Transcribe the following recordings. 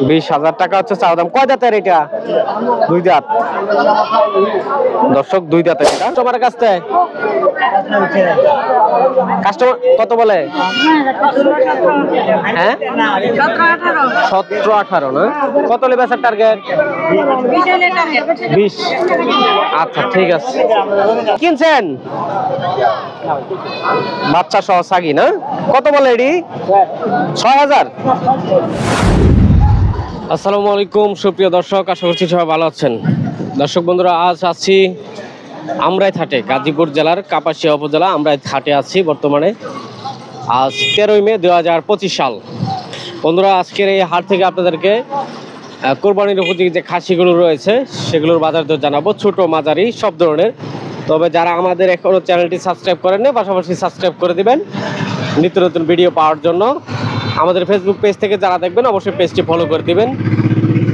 20,000 টাকা হচ্ছে চাওয়া দাম। কয় দাঁতের এটা? 2 দাঁত। দর্শক 2 দাঁতের এটা। তোমার কাছ থেকে কাস্টমার কত বলে? হ্যাঁ 17-18 না? কত হলে বেচার টার্গেট? 20। আচ্ছা ঠিক আছে। কিনছেন বাচ্চা সহ ছাগি না? কত বলে এডি? 6,000। আসসালামু আলাইকুম সুপ্রিয় দর্শক, আশা করছি সবাই ভালো আছেন। দর্শক বন্ধুরা, আজ আছি আমরাইত হাটে, গাজীপুর জেলার কাপাসিয়া উপজেলা আমরাইত হাটে আছি বর্তমানে। আজ 13ই মে 2025 সাল। বন্ধুরা, আজকের এই হাট থেকে আপনাদেরকে কোরবানির উপযোগী যে খাসিগুলো রয়েছে সেগুলোর বাজার দর জানাবো, ছোট মাঝারি সব ধরনের। তবে যারা আমাদের এখনো চ্যানেলটি সাবস্ক্রাইব করেন না, পাশাপাশি সাবস্ক্রাইব করে দিবেন নিত্য নতুন ভিডিও পাওয়ার জন্য। আমাদের ফেসবুক পেজ থেকে যারা দেখবেন অবশ্যই পেজটি ফলো করে দিবেন।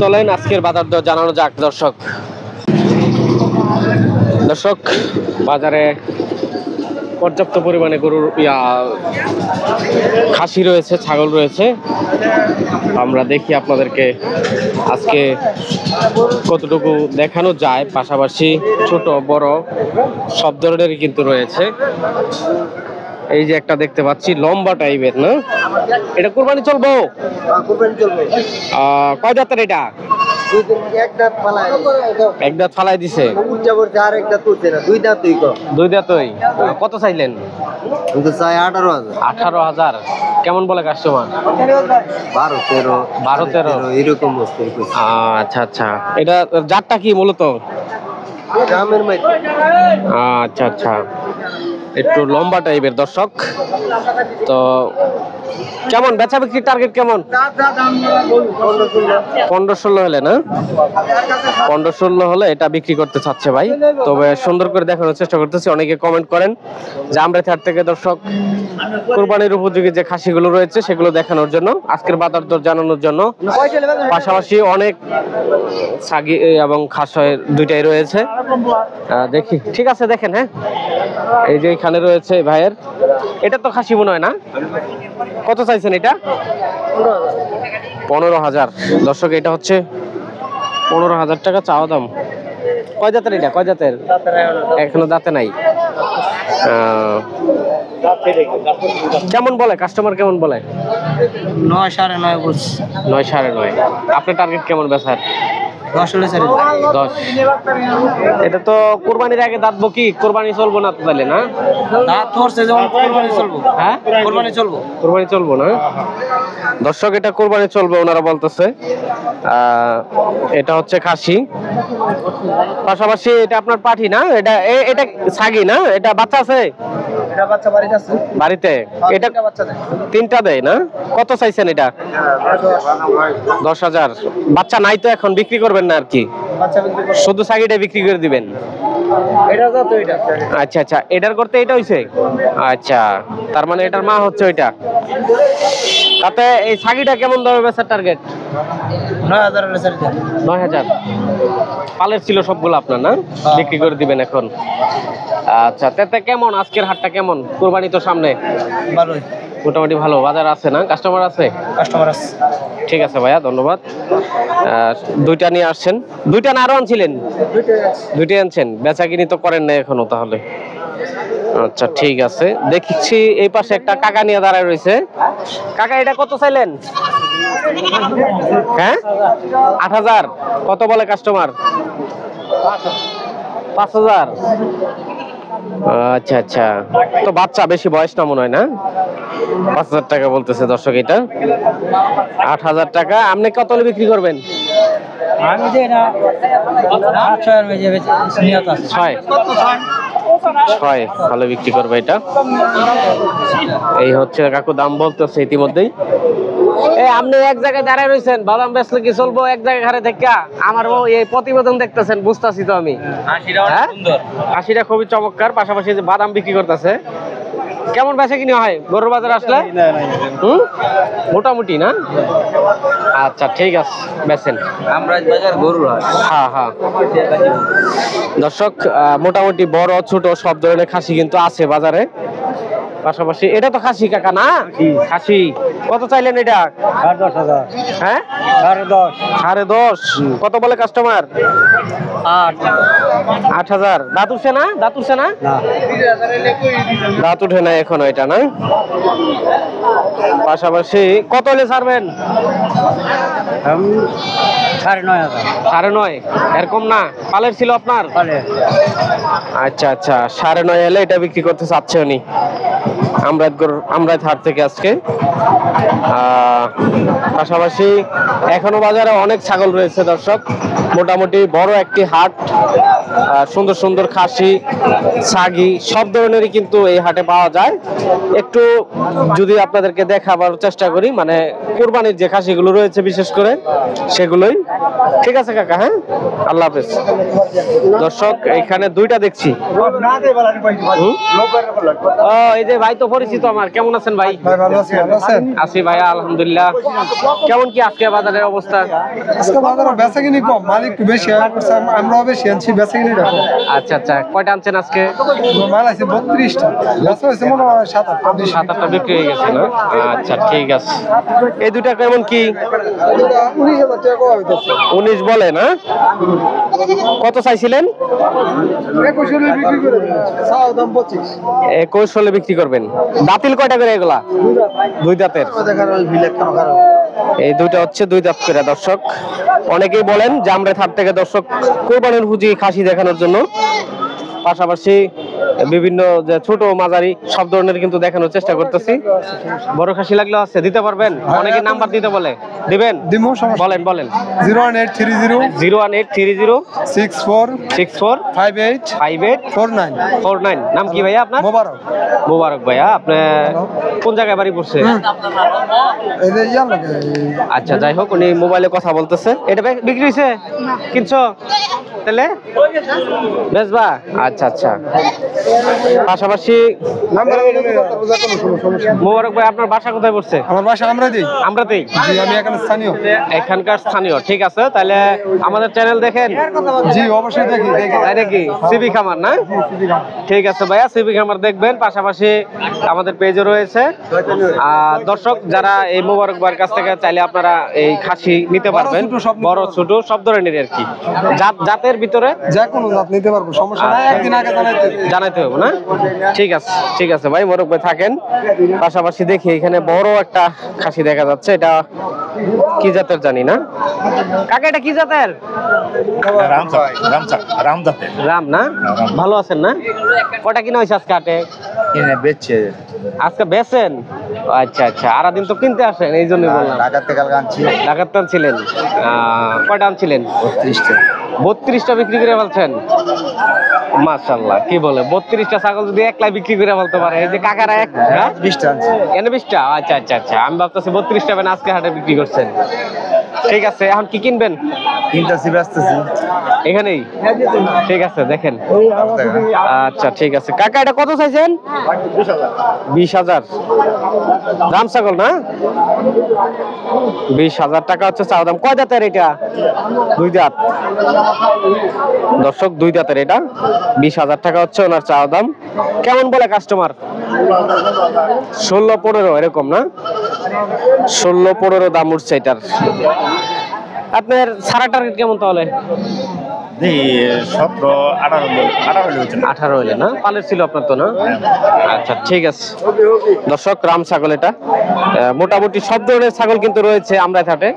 চলেন আজকের বাজার দর জানানো যাক। দর্শক বাজারে পর্যাপ্ত পরিমাণে গরুর খাসি রয়েছে, ছাগল রয়েছে। আমরা দেখি আপনাদেরকে আজকে কতটুকু দেখানো যায়, পাশাপাশি ছোট বড় সব ধরনেরই কিন্তু রয়েছে। এই যে একটা দেখতে পাচ্ছি লম্বা টাইপের, না এটা কুরবানি চলবো? কয় দাঁতের এটা? এক দাঁত ফালাই দিছে। 2 দাঁতই। কত চাইলেন? 18,000। কেমন বলে কাস্টমার? 12-13 এরকম। আচ্ছা আচ্ছা। এটা জাতটা কি মূলত? আচ্ছা আচ্ছা, একটু লম্বা টাইপের। দর্শক তো কেমন বেচা বিক্রির টার্গেট কেমন? 15-16 হলে না? 15-16 হলে এটা বিক্রি করতে চাচ্ছে ভাই। তবে সুন্দর করে দেখানোর চেষ্টা করতেছি। অনেকে কমেন্ট করেন যে আমরাইত হাট থেকে দর্শক কুরবানির উপযোগী যে খাসিগুলো রয়েছে সেগুলো দেখানোর জন্য, আজকের বাজার দর জানানোর জন্য। পাশাপাশি অনেক ছাগি এবং খাসের দুইটাই রয়েছে। দেখি, ঠিক আছে দেখেন। হ্যাঁ, এই যে এখানে রয়েছে ভাইয়ের, এটা তো খাসি মনে হয় না? কত চাইছেন এটা? 15,000। দর্শক এটা হচ্ছে 15,000 টাকা চাওয়া দাম। কয় জাতের এটা? কয় জাতের? এখনো দাঁতে নাই। কেমন বলে কাস্টমার? কেমন বলে? 9 9.5 বলছি। 9 9.5। আপনার টার্গেট কেমন বেচার? 10 10। এটা তো কুরবানির আগে দাঁতবো কি? কুরবানি চলবো না তো তাহলে, না? দাঁত ধরছে যখন কুরবানি চলবো। হ্যাঁ, কুরবানি চলবো। কুরবানি চলবো না? দর্শক এটা কুরবানি চলবে ওনারা বলতেছে। এটা হচ্ছে খাসি, পাশাপাশি এটা আপনার পাঠি না? এটা ছাগি না? এটা বাচ্চা আছে? এটা বাচ্চা বাড়িতে আছে। বাড়িতে এটা বাচ্চা দেয়। 3টা দেয় না? কত চাইছেন এটা? 10,000। বাচ্চা নাই তো এখন, বিক্রি করবেন না আর কি? বাচ্চা বিক্রি করব, শুধু ছাগিটা বিক্রি করে দিবেন। এটা যত এটা। আচ্ছা আচ্ছা, এটার করতে এটা হইছে। আচ্ছা, তার মানে এটার মা হচ্ছে ওইটা। তাতে এই ছাগিটা কেমন দামে বেচার টার্গেট? 9,000 এর সাথে। 9,000। পালের ছিল সবগুলো আপনার, না? বিক্রি করে দিবেন এখন। আচ্ছা, তাতে কেমন আজকের হাটটা কেমন? কুরবানি তো সামনে। ভালোই, মোটামুটি ভালো বাজার আছে না? কাস্টমার আছে? কাস্টমার আছে। ঠিক আছে ভাইয়া, ধন্যবাদ। দুইটা নিয়ে আসছেন? দুইটা না আরো আনছিলেন? দুইটাই আনছেন। বেচা কিনি তো করেন না এখনো তাহলে? আচ্ছা ঠিক আছে। দেখছি এই পাশে একটা কাকা নিয়ে দাঁড়ায় রয়েছে। কাকা এটা কত চাইলেন? হ্যাঁ 8,000। কত বলে কাস্টমার? 5,000। আচ্ছা আচ্ছা, তো বাচ্চা বেশি বয়স না মনে হয়, না? 5,000 টাকা বলতেছে দর্শক। এটা 8,000 টাকা। আপনি কত হলে বিক্রি করবেন? আমি যে এটা 6 এর মধ্যে নিয়ত আছে। 6 ভালো বিক্রি করবে এটা। এই হচ্ছে কাকু দাম বলতেছে ইতিমধ্যেই। আপনি এক জায়গায় দাঁড়ায় রয়েছেন, বাদাম বেচলে কি চলবো? এক জায়গায় ঘরে থেকে আমার এই প্রতিবেদন দেখতেছেন, বুঝতেছি তো আমি। হাসিটা খুবই চমৎকার। পাশাপাশি যে বাদাম বিক্রি করতেছে, কেমন বেচা কিনে হয় গরুর বাজার আসলে? মোটামুটি না? আচ্ছা ঠিক আছে, বেচেন। আমরাইত বাজার গরুর হাট। হ্যাঁ হ্যাঁ। দর্শক মোটামুটি বড় ছোট সব ধরনের খাসি কিন্তু আছে বাজারে। পাশাপাশি এটা তো খাসি কাকা, না? খাসি কত চাইলেন এটা? 10,500। হ্যাঁ 10,500। 10,500। কত বলে কাস্টমার? 8,000। দাঁত উঠছে না? দাঁত উঠছে না? না। দাঁত উঠে না এখনো এটা না। পাশাপাশি কত হলে ছাড়বেন? 9,500। 9.5 এরকম না? পালের ছিল আপনার? আচ্ছা আচ্ছা, 9.5 হলে এটা বিক্রি করতে চাচ্ছে উনি আমরাইত হাট থেকে আজকে। পাশাপাশি এখনো বাজারে অনেক ছাগল রয়েছে দর্শক, মোটামুটি বড় একটি হাট। সুন্দর সুন্দর খাসি, ছাগি সব ধরনেরই কিন্তু এই হাটে পাওয়া যায়। একটু যদি আপনাদেরকে দেখাবার চেষ্টা করি, মানে কুরবানির যে খাসিগুলো রয়েছে বিশেষ করে সেগুলোই। ঠিক আছে কাকা, হ্যাঁ আল্লাহ হাফেজ। দর্শক এখানে দুইটা দেখছি। এই যে ভাই তো পরিচিত আমার, কেমন আছেন ভাই? ভালো আছেন? আছি ভাইয়া আলহামদুলিল্লাহ। কেমন কি আজকে বাজারের অবস্থা? আজকে বাজারে বেচাকিনি কম, মাল একটু বেশি করছে, আমরাও বেশি আনছি, বেচাকিনি কম। আচ্ছা আচ্ছা, কয়টা আনছেন আজকে? মাল আছে 32টা, বেচা হয়েছে মনে হয় 7-8টা। 7-8টা বিক্রি হয়ে গেছে না? আচ্ছা ঠিক আছে। এই দুটা কেমন কি? 19,000 টাকা হইতেছে। 19 বলে না? কত চাইছিলেন? 21 বিক্রি করে দিয়েছে, চাওয়া দাম 25। 21 হলে বিক্রি করবেন। দাঁতিল কয়টা করে এগুলা? 2 দাঁতের। এই দুইটা হচ্ছে 2 দাঁত করে দর্শক। অনেকেই বলেন যে আমরা হাট থেকে দর্শক কোরবানির উপযোগী খাসি দেখানোর জন্য, পাশাপাশি বিভিন্ন যে ছোট মাঝারি সব ধরনের কিন্তু দেখানোর চেষ্টা করতেছি। বড় খাসি লাগলে আছে, দিতে পারবেন? অনেকে নাম্বার দিতে বলে, দিবেন? বলেন বলেন। 01830 64 58 49। নাম কি ভাইয়া আপনার? মোবারক। মোবারক ভাইয়া, আপনি কোন জায়গায় বাড়ি পড়ছে? এই যে ইয়া লাগে। আচ্ছা যাই হোক, উনি মোবাইলে কথা বলতেছে। এটা বিক্রি হয়েছে? কিনছো তাহলে বেচবা? আচ্ছা আচ্ছা। পাশাপাশি মোবারক ভাই, আপনার বাসা কোথায় পড়ছে? আমার বাসা আমরাতেই। আমরাতেই? জি, আমি এখানে স্থানীয়। এখানকার স্থানীয়। ঠিক আছে, তাহলে আমাদের চ্যানেল দেখেন? জি অবশ্যই দেখি। তাই নাকি? সিবি খামার না? ঠিক আছে ভাইয়া, সিবি খামার দেখবেন। পাশাপাশি আমাদের পেজও রয়েছে। দর্শক যারা এই মোবারক ভাইয়ের কাছ থেকে চাইলে আপনারা এই খাসি নিতে পারবেন, বড় ছোট সব ধরনের আর কি। জাতের ভিতরে যে কোনো জাত নিতে পারবো, সমস্যা নাই। একদিন আগে জানাইতে হবে না? ঠিক আছে ঠিক আছে ভাই, মোবারক ভাই থাকেন। পাশাপাশি দেখি এখানে বড় একটা খাসি দেখা যাচ্ছে, এটা কি জাতের জানি না। কাকা এটা কি জাতের? রাম না? ভালো আছেন না? কটা কিনা হয়েছে আজকে হাটে? আজকে বেচেন? আচ্ছা আচ্ছা, আর দিন তো কিনতে আসেন, এই জন্য বললাম। ঢাকাতে আনছিলেন? কয়টা আনছিলেন? 32টা বিক্রি করে ফেলছেন? মাশাআল্লাহ, কি বলে 32টা ছাগল যদি একলাই বিক্রি করে ফেলতে পারে, এই যে কাকারা 20টা। আচ্ছা আচ্ছা আচ্ছা, আমি ভাবতেছি 32টা বেন আজকে হাটে বিক্রি করছেন। ঠিক আছে, এখন কি কিনবেন? এখানেই? ঠিক আছে দেখেন। আচ্ছা ঠিক আছে কাকা, এটা কত চাইছেন? 20,000। রাম ছাগল না? 20,000 টাকা হচ্ছে চাওয়া দাম। কয় দাঁতের এটা? 2 দাঁত দর্শক, 2 দাঁতের এটা। 20,000 টাকা হচ্ছে ওনার চাওয়া দাম। কেমন বলে কাস্টমার? 16-15 এরকম না? 16-15 দাম উঠছে এটার। আপনার সারা টার্গেট কেমন তাহলে? 18 হইলে না? পালের ছিল আপনার তো না? আচ্ছা ঠিক আছে দর্শক, রাম ছাগল এটা। মোটামুটি সব ধরনের ছাগল কিন্তু রয়েছে আমরাইত হাটে।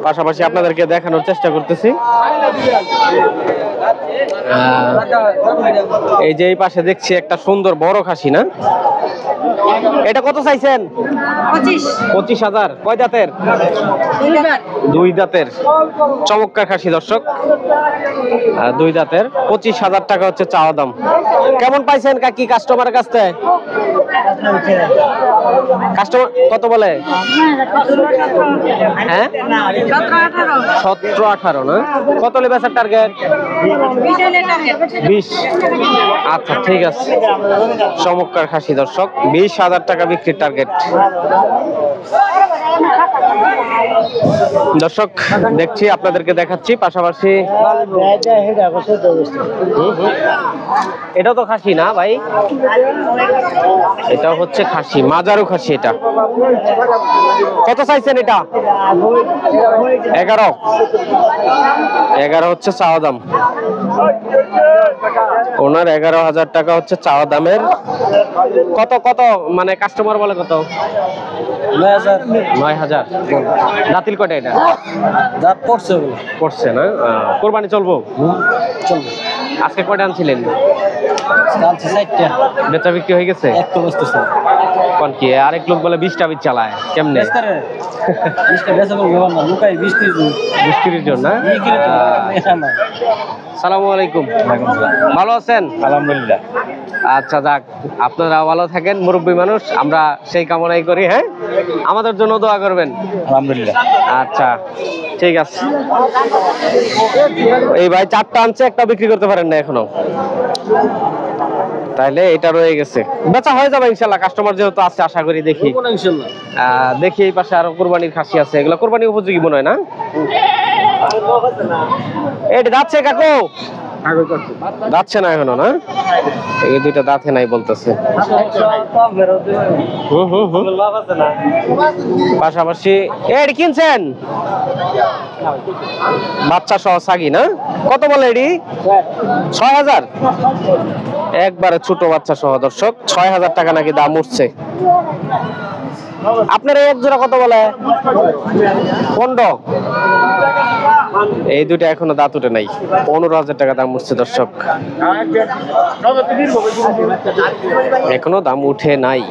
পাশাপাশি আপনাদেরকে দেখানোর চেষ্টা করতেছি। এই যে এই পাশে দেখছি একটা সুন্দর বড় খাসি না? এটা কত চাইছেন? 25,000। কয় দাঁতের? 2 দাঁতের। চমৎকার খাসি দর্শক, 2 দাঁতের। 25,000 টাকা হচ্ছে চাওয়া দাম। কেমন পাইছেন কাকি কাস্টমারের কাছ থেকে? কাস্টমার কত বলে? হ্যাঁ 17-18 না? কত হলে বেচার টার্গেট? 20। আচ্ছা ঠিক আছে, চমৎকার খাসি দর্শক, 20,000 টাকা বিক্রির টার্গেট। দর্শক দেখছি, আপনাদেরকে দেখাচ্ছি, পাশাপাশি এটাও তো খাসি না ভাই, এটাও হচ্ছে খাসি, মাজারও খাসি। এটা কত চাইছেন? এটা 11 হচ্ছে চাওয়া দাম। ওনার 11,000 টাকা হচ্ছে চাওয়া দামের। কত কত মানে কাস্টমার বলে কত? 9,000। দাঁতিল কয়টা এটা? দাঁত পড়ছে পড়ছে না? কোরবানি চলবো? আজকে কয়টা আনছিলেন? বেচা বিক্রি হয়ে গেছে? কোন কি আরেক লোক বলে 20টা বিচ চালায়, কেমনে? 20-30 জন না? সালামু আলাইকুম। ভালো আছেন? আলহামদুলিল্লাহ। আচ্ছা যাক, আপনারা ভালো থাকেন, মুরব্বী মানুষ, আমরা সেই কামনাই করি। হ্যাঁ, আমাদের জন্য দোয়া করবেন। আলহামদুলিল্লাহ। আচ্ছা ঠিক আছে। এই ভাই 4টা আনছে, একটা বিক্রি করতে পারেন না এখনো, তাইলে এটা রয়ে গেছে। বেচা হয়ে যাবে ইনশাল্লাহ, কাস্টমার যেহেতু আছে আশা করি। দেখি দেখি এই পাশে আরো কোরবানির খাসি আছে, এগুলো কোরবানি উপযোগী মনে হয় না? এটা যাচ্ছে কাকু? যাচ্ছে না এখনো না? এই দুইটা দাঁতে নাই বলতেছে। পাশাপাশি এডি কিনছেন বাচ্চা সহ সাগি না? কত বলে এডি? 6,000। একবারে ছোট বাচ্চা সহ দর্শক, 6,000 টাকা নাকি দাম উঠছে। আপনার এক জোড়া কত বলে? 15। এই দুটো এখনো দাঁত উঠে নাই, 15,000 টাকা দাম উঠছে দর্শক, এখনো দাম উঠে নাই,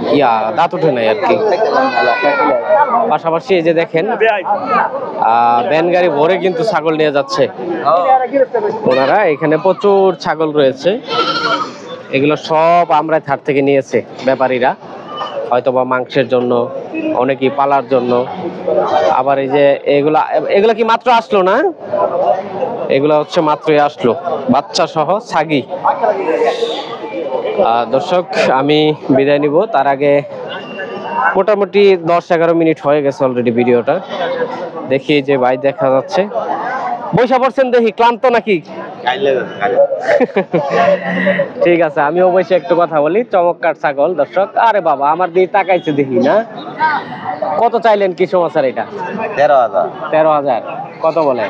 দাঁত উঠে নাই আর কি। পাশাপাশি এই যে দেখেন ভ্যান গাড়ি ভরে কিন্তু ছাগল নিয়ে যাচ্ছে ওনারা। এখানে প্রচুর ছাগল রয়েছে, এগুলো সব আমরাই হাট থেকে নিয়েছে ব্যাপারীরা, হয়তোবা মাংসের জন্য, অনেকেই পালার জন্য। আবার এই যে এগুলা কি মাত্র আসলো না? এগুলা হচ্ছে মাত্রই আসলো, বাচ্চা সহ ছাগি। দর্শক আমি বিদায় নিব, তার আগে মোটামুটি 10-11 মিনিট হয়ে গেছে অলরেডি ভিডিওটা। দেখি যে ভাই দেখা যাচ্ছে, বৈশা পড়ছেন দেখি, ক্লান্ত নাকি? ঠিক আছে, আমিও বসে একটু কথা বলি। চমৎকার ছাগল দর্শক। আরে বাবা, আমার দিয়ে তাকাইছে দেখি না। কত চাইলেন কি সমাচার? এটা 13,000। কত বলে?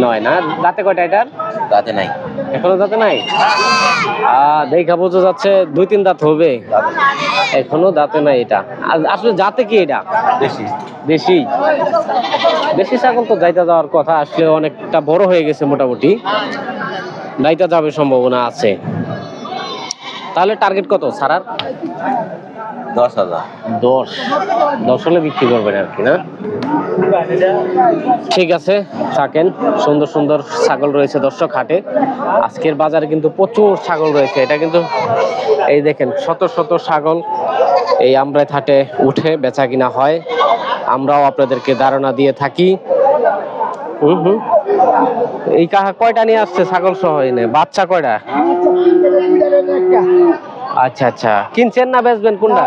9 না? দাঁতে কয়টা এটার? দাঁতে নাই, এখনো দাঁতে নাই। দেখা বোঝা যাচ্ছে 2-3 দাঁত হবে, এখনো দাঁতে নাই। এটা আসলে জাতে কি? এটা দেশি। দেশি ছাগল তো যাইতে যাওয়ার কথা, আসলে অনেকটা বড় হয়ে গেছে, মোটামুটি যাইতে যাবে সম্ভাবনা আছে। তাহলে টার্গেট কত ছাড়ার? 10 হলে বিক্রি করবেন আর কি না? ঠিক আছে, থাকেন। সুন্দর সুন্দর ছাগল রয়েছে দর্শক হাটে। আজকের বাজারে কিন্তু প্রচুর ছাগল রয়েছে। এটা কিন্তু এই দেখেন, শত শত ছাগল এই আমরাই হাটে উঠে বেচা কিনা হয়, আমরাও আপনাদেরকে ধারণা দিয়ে থাকি। এই কাহা কয়টা নিয়ে আসছে ছাগল সহ? এনে বাচ্চা কয়টা? আচ্ছা আচ্ছা, কিনছেন না বেচবেন? কোনটা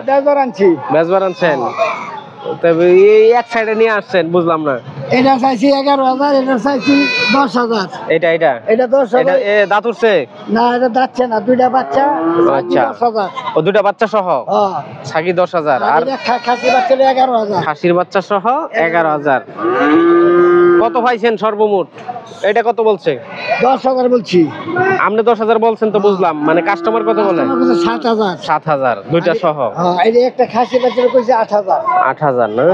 বেচবার আনছেন? তবে এই এক সাইডে নিয়ে আসছেন, বুঝলাম না। এটা চাইছি 11,000, এটা চাইছি 10,000। এটা 10,000। দাঁত উঠছে না? এটা যাচ্ছে না, দুইটা বাচ্চা। আচ্ছা, 10,000। ও দুটা বাচ্চা সহ ছাগি 10,000, আর খাসি বাচ্চা 11,000। খাসির বাচ্চা সহ 11,000। কত পাইছেন সর্বমোট? এটা কত বলছে? 10,000 বলছি। আপনি 10,000 বলছেন তো বুঝলাম, মানে কাস্টমার কত বলে? 7,000। 7,000 দুইটা সহ। এই যে একটা খাসি বাচ্চা কইছে 8,000। 8,000 না?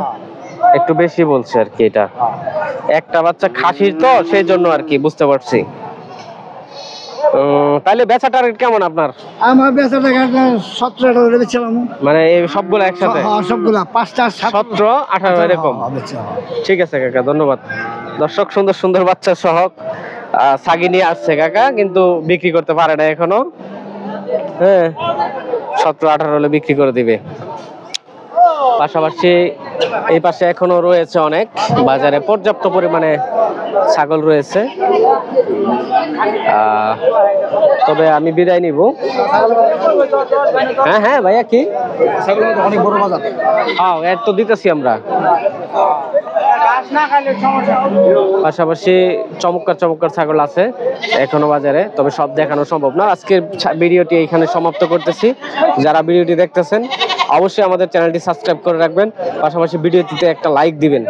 একটু বেশি বলছে আর কি। এটা একটা বাচ্চা খাসির তো, সেই জন্য আর কি, বুঝতে পারছি। তাহলে বেচা টার্গেট কেমন আপনার? আমার বেচা টাকা 17,000 বেচলাম, মানে এই সবগুলো একসাথে? সবগুলা 5টা 17-18 এরকম। ঠিক আছে কাকা, ধন্যবাদ। দর্শক সুন্দর সুন্দর বাচ্চা সহ ছাগি নিয়ে আসছে কাকা, কিন্তু বিক্রি করতে পারে না এখনো। হ্যাঁ, 17-18 হলে বিক্রি করে দিবে। পাশাপাশি এই পাশে এখনো রয়েছে অনেক, বাজারে পর্যাপ্ত পরিমাণে ছাগল রয়েছে। তবে আমি বিদায় নিব। হ্যাঁ হ্যাঁ ভাইয়া কি অনেক বড় বাজার। হ্যাঁ এর তো দিতেছি আমরা। পাশাপাশি চমৎকার চমৎকার ছাগল আছে এখনো বাজারে, তবে সব দেখানো সম্ভব না। আজকের ভিডিওটি এখানে সমাপ্ত করতেছি। যারা ভিডিওটি দেখতেছেন অবশ্যই আমাদের চ্যানেলটি সাবস্ক্রাইব করে রাখবেন, পাশাপাশি ভিডিওটিতে একটা লাইক দিবেন।